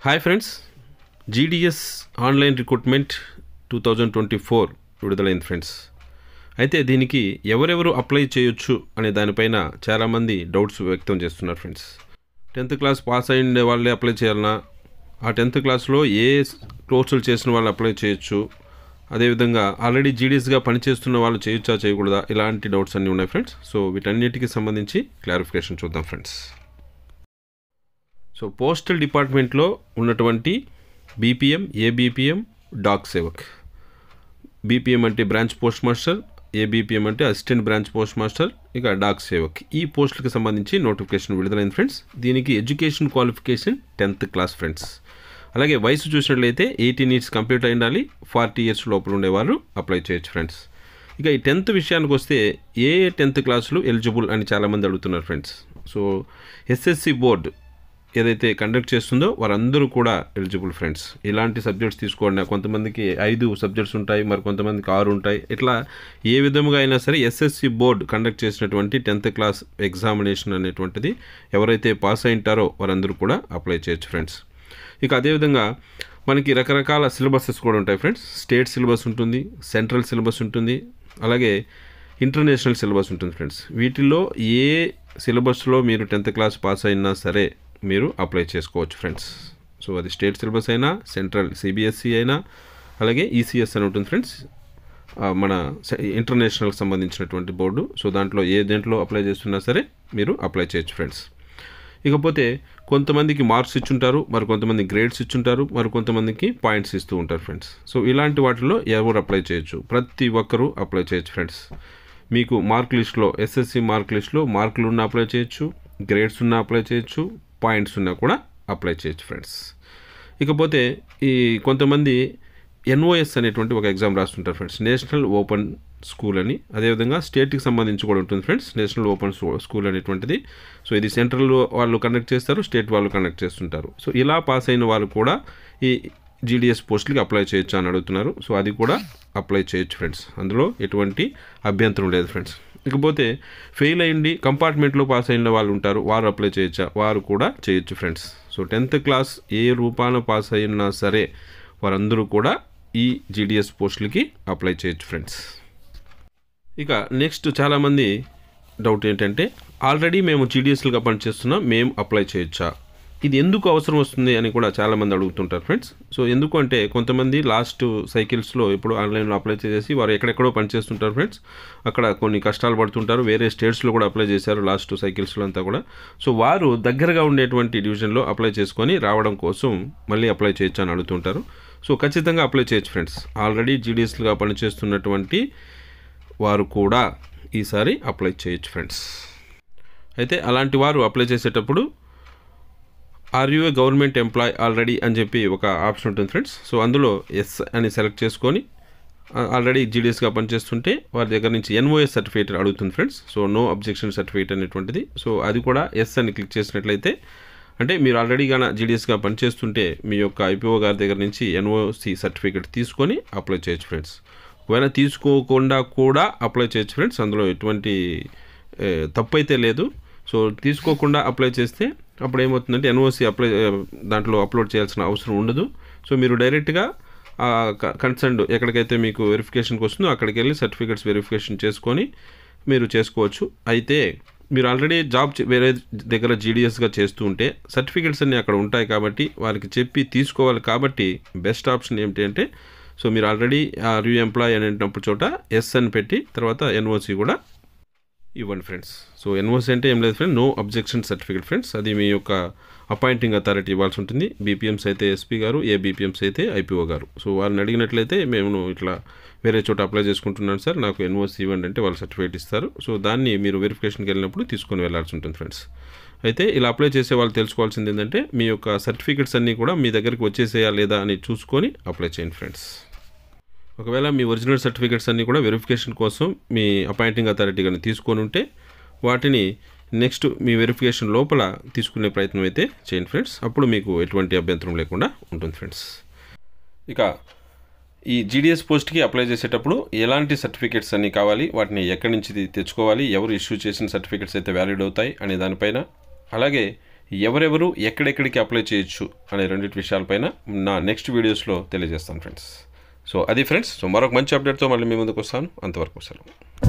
Hi friends, GDS online recruitment 2024 విడుదలైంది friends. అయితే దీనికి ఎవరెవరు అప్లై చేయొచ్చు అనే దానిపైన చాలామంది డౌట్స్ వ్యక్తం చేస్తున్నారు ఫ్రెండ్స్. 10th క్లాస్ పాస్ అయిన వాళ్ళే అప్లై చేయాలన్నా, ఆ 10th క్లాస్లో ఏ కోర్సులు చేసిన వాళ్ళు అప్లై చేయొచ్చు, అదేవిధంగా ఆల్రెడీ జీడిఎస్గా పనిచేస్తున్న వాళ్ళు చేయొచ్చా చేయకూడదా, ఇలాంటి డౌట్స్ అన్నీ ఉన్నాయి ఫ్రెండ్స్. సో వీటన్నిటికీ సంబంధించి క్లారిఫికేషన్ చూద్దాం ఫ్రెండ్స్. సో పోస్టల్ డిపార్ట్మెంట్లో ఉన్నటువంటి BPM, ABPM, Dak Sevak. BPM అంటే బ్రాంచ్ పోస్ట్ మాస్టర్, ఏబీపీఎం అంటే అసిస్టెంట్ బ్రాంచ్ పోస్ట్ మాస్టర్, ఇక డాక్ సేవక్. ఈ పోస్టులకు సంబంధించి నోటిఫికేషన్ విడుదలైంది ఫ్రెండ్స్. దీనికి education qualification 10th class friends. అలాగే వయసు చూసినట్లయితే 18 ఇయర్స్ కంప్లీట్ అయి ఉండాలి. 40 ఇయర్స్ లోపల ఉండేవారు అప్లై చేయొచ్చు ఫ్రెండ్స్. ఇక ఈ 10th విషయానికి వస్తే ఏ 10th క్లాసులు ఎలిజిబుల్ అని చాలామంది అడుగుతున్నారు ఫ్రెండ్స్. సో ఎస్ఎస్సి బోర్డు ఏదైతే కండక్ట్ చేస్తుందో వారందరూ కూడా ఎలిజిబుల్ ఫ్రెండ్స్. ఇలాంటి సబ్జెక్ట్స్ తీసుకోండి. కొంతమందికి 5 సబ్జెక్ట్స్ ఉంటాయి, మరి కొంతమందికి 6 ఉంటాయి. ఇట్లా ఏ విధముగా అయినా సరే ఎస్ఎస్సి బోర్డు కండక్ట్ చేసినటువంటి 10th క్లాస్ ఎగ్జామినేషన్ అనేటువంటిది ఎవరైతే పాస్ అయింటారో వారందరూ కూడా అప్లై చేయొచ్చు ఫ్రెండ్స్. ఇక అదేవిధంగా మనకి రకరకాల సిలబసెస్ కూడా ఉంటాయి ఫ్రెండ్స్. స్టేట్ సిలబస్ ఉంటుంది, సెంట్రల్ సిలబస్ ఉంటుంది, అలాగే ఇంటర్నేషనల్ సిలబస్ ఉంటుంది ఫ్రెండ్స్. వీటిల్లో ఏ సిలబస్లో మీరు 10th క్లాస్ పాస్ అయినా సరే మీరు అప్లై చేసుకోవచ్చు ఫ్రెండ్స్. సో అది స్టేట్ సిలబస్ అయినా, సెంట్రల్ సిబిఎస్ఈ అయినా, అలాగే ఈసీఎస్ అని ఉంటుంది ఫ్రెండ్స్, మన ఇంటర్నేషనల్కి సంబంధించినటువంటి బోర్డు. సో దేంట్లో అప్లై చేస్తున్నా సరే మీరు అప్లై చేయొచ్చు ఫ్రెండ్స్. ఇకపోతే కొంతమందికి మార్క్స్ ఇచ్చుంటారు, మరి కొంతమంది గ్రేడ్స్ ఇచ్చుంటారు, మరి కొంతమందికి పాయింట్స్ ఇస్తూ ఉంటారు ఫ్రెండ్స్. సో ఇలాంటి వాటిలో ఎవరు అప్లై చేయొచ్చు? ప్రతి ఒక్కరూ అప్లై చేయొచ్చు ఫ్రెండ్స్. మీకు మార్క్ లిస్ట్లో, ఎస్ఎస్సి మార్క్ లిస్ట్లో మార్కులు ఉన్న అప్లై చేయొచ్చు, గ్రేడ్స్ ఉన్న అప్లై చేయొచ్చు, పాయింట్స్ ఉన్నా కూడా అప్లై చేయొచ్చు ఫ్రెండ్స్. ఇకపోతే ఈ కొంతమంది ఎన్ఓఎస్ అనేటువంటి ఒక ఎగ్జామ్ రాస్తుంటారు ఫ్రెండ్స్, నేషనల్ ఓపెన్ స్కూల్ అని. అదేవిధంగా స్టేట్కి సంబంధించి కూడా ఉంటుంది ఫ్రెండ్స్, నేషనల్ ఓపెన్ స్కూల్ అనేటువంటిది. సో ఇది సెంట్రల్ వాళ్ళు కండక్ట్ చేస్తారు, స్టేట్ వాళ్ళు కండక్ట్ చేస్తుంటారు. సో ఇలా పాస్ అయిన వాళ్ళు కూడా ఈ జీడిఎస్ పోస్టులకి అప్లై చేయొచ్చు అని అడుగుతున్నారు. సో అది కూడా అప్లై చేయొచ్చు ఫ్రెండ్స్, అందులో ఎటువంటి అభ్యంతరం లేదు ఫ్రెండ్స్. ఇకపోతే ఫెయిల్ అయ్యింది కంపార్ట్మెంట్లో పాస్ అయిన వాళ్ళు ఉంటారు, వారు అప్లై చేయొచ్చా? వారు కూడా చేయొచ్చు ఫ్రెండ్స్. సో 10th క్లాస్ ఏ రూపాన పాస్ అయినా సరే వారందరూ కూడా ఈ జీడిఎస్ పోస్టులకి అప్లై చేయొచ్చు ఫ్రెండ్స్. ఇక నెక్స్ట్ చాలామంది డౌట్ ఏంటంటే, ఆల్రెడీ మేము జీడిఎస్లుగా పనిచేస్తున్నాం, మేము అప్లై చేయొచ్చా? ఇది ఎందుకు అవసరం వస్తుంది అని కూడా చాలామంది అడుగుతుంటారు ఫ్రెండ్స్. సో ఎందుకు అంటే కొంతమంది లాస్ట్ సైకిల్స్లో ఇప్పుడు ఆన్లైన్లో అప్లై చేసి వారు ఎక్కడెక్కడో పనిచేస్తుంటారు ఫ్రెండ్స్. అక్కడ కొన్ని కష్టాలు పడుతుంటారు, వేరే స్టేట్స్లో కూడా అప్లై చేశారు లాస్ట్ సైకిల్స్లో అంతా కూడా. సో వారు దగ్గరగా ఉండేటువంటి డివిజన్లో అప్లై చేసుకొని రావడం కోసం మళ్ళీ అప్లై చేయొచ్చు అని అడుగుతుంటారు. సో ఖచ్చితంగా అప్లై చేయొచ్చు ఫ్రెండ్స్. ఆల్రెడీ జీడిఎస్లుగా పనిచేస్తున్నటువంటి వారు కూడా ఈసారి అప్లై చేయొచ్చు ఫ్రెండ్స్. అయితే అలాంటి వారు అప్లై చేసేటప్పుడు are you a government employee already అని చెప్పి ఒక ఆప్షన్ ఉంటుంది ఫ్రెండ్స్. సో అందులో ఎస్ అని సెలెక్ట్ చేసుకొని ఆల్రెడీ జీడిఎస్గా పనిచేస్తుంటే వారి దగ్గర నుంచి ఎన్ఓఎస్ సర్టిఫికేట్ అడుగుతుంది friends. So no objection certificate అనేటువంటిది. సో అది కూడా ఎస్ అని క్లిక్ చేసినట్లయితే, అంటే మీరు ఆల్రెడీ కానీ జీడిఎస్గా పనిచేస్తుంటే మీ యొక్క ఐపీఓ గారి దగ్గర నుంచి ఎన్ఓసి సర్టిఫికేట్ తీసుకొని అప్లై చేయొచ్చు ఫ్రెండ్స్. ఒకవేళ తీసుకోకుండా కూడా అప్లై చేయొచ్చు ఫ్రెండ్స్, అందులో ఎటువంటి తప్పు అయితే లేదు. సో తీసుకోకుండా అప్లై చేస్తే అప్పుడు ఏమవుతుందంటే ఎన్ఓసి దాంట్లో అప్లోడ్ చేయాల్సిన అవసరం ఉండదు. సో మీరు డైరెక్ట్గా కన్సర్న్డ్ ఎక్కడికైతే మీకు వెరిఫికేషన్కి వస్తుందో అక్కడికి వెళ్ళి సర్టిఫికేట్స్ వెరిఫికేషన్ చేసుకొని మీరు చేసుకోవచ్చు. అయితే మీరు ఆల్రెడీ జాబ్ వేరే దగ్గర జీడిఎస్గా చేస్తూ ఉంటే సర్టిఫికేట్స్ అన్నీ అక్కడ ఉంటాయి కాబట్టి వారికి చెప్పి తీసుకోవాలి. కాబట్టి బెస్ట్ ఆప్షన్ ఏమిటి అంటే, సో మీరు ఆల్రెడీ రీ ఎంప్లాయ్ అనేటప్పుడు చోట ఎస్ అని పెట్టి తర్వాత ఎన్ఓసి కూడా ఇవ్వండి ఫ్రెండ్స్. సో ఎన్ఓసి అంటే ఏం లేదు friends, no objection certificate friends. అది మీ యొక్క అపాయింటింగ్ అథారిటీ ఇవ్వాల్సి ఉంటుంది. బీపీఎంస్ అయితే ఎస్పీ గారు, ఏబీపీఎంస్ అయితే ఐపీఓ గారు. సో వారిని అడిగినట్లయితే మేము ఇట్లా వేరే చోట అప్లై చేసుకుంటున్నాను సార్, నాకు ఎన్ఓసి ఇవ్వండి అంటే వాళ్ళు సర్టిఫికేట్ ఇస్తారు. సో దాన్ని మీరు వెరిఫికేషన్కి వెళ్ళినప్పుడు తీసుకొని వెళ్ళాల్సి ఉంటుంది ఫ్రెండ్స్. అయితే ఇలా అప్లై చేసే వాళ్ళు తెలుసుకోవాల్సింది ఏంటంటే, మీ యొక్క సర్టిఫికేట్స్ అన్నీ కూడా మీ దగ్గరికి వచ్చేసేయా లేదా అని చూసుకొని అప్లై చేయండి ఫ్రెండ్స్. ఒకవేళ మీ ఒరిజినల్ సర్టిఫికేట్స్ అన్నీ కూడా వెరిఫికేషన్ కోసం మీ అపాయింటింగ్ అథారిటీ కానీ తీసుకొని ఉంటే వాటిని నెక్స్ట్ మీ వెరిఫికేషన్ లోపల తీసుకునే ప్రయత్నం అయితే చేయండి ఫ్రెండ్స్. అప్పుడు మీకు ఎటువంటి అభ్యంతరం లేకుండా ఉంటుంది ఫ్రెండ్స్. ఇక ఈ జీడిఎస్ పోస్ట్కి అప్లై చేసేటప్పుడు ఎలాంటి సర్టిఫికేట్స్ అన్నీ కావాలి, వాటిని ఎక్కడి నుంచి తెచ్చుకోవాలి, ఎవరు ఇష్యూ చేసిన సర్టిఫికేట్స్ అయితే వ్యాలిడ్ అవుతాయి అనే దానిపైన, అలాగే ఎవరెవరు ఎక్కడెక్కడికి అప్లై చేయొచ్చు అనే రెండింటి విషయాలపైన నా నెక్స్ట్ వీడియోస్లో తెలియజేస్తాను ఫ్రెండ్స్. సో అది ఫ్రెండ్స్, సో మరొక మంచి అప్డేట్తో మళ్ళీ మీ ముందుకు వస్తాను. అంతవరకు సెలవు.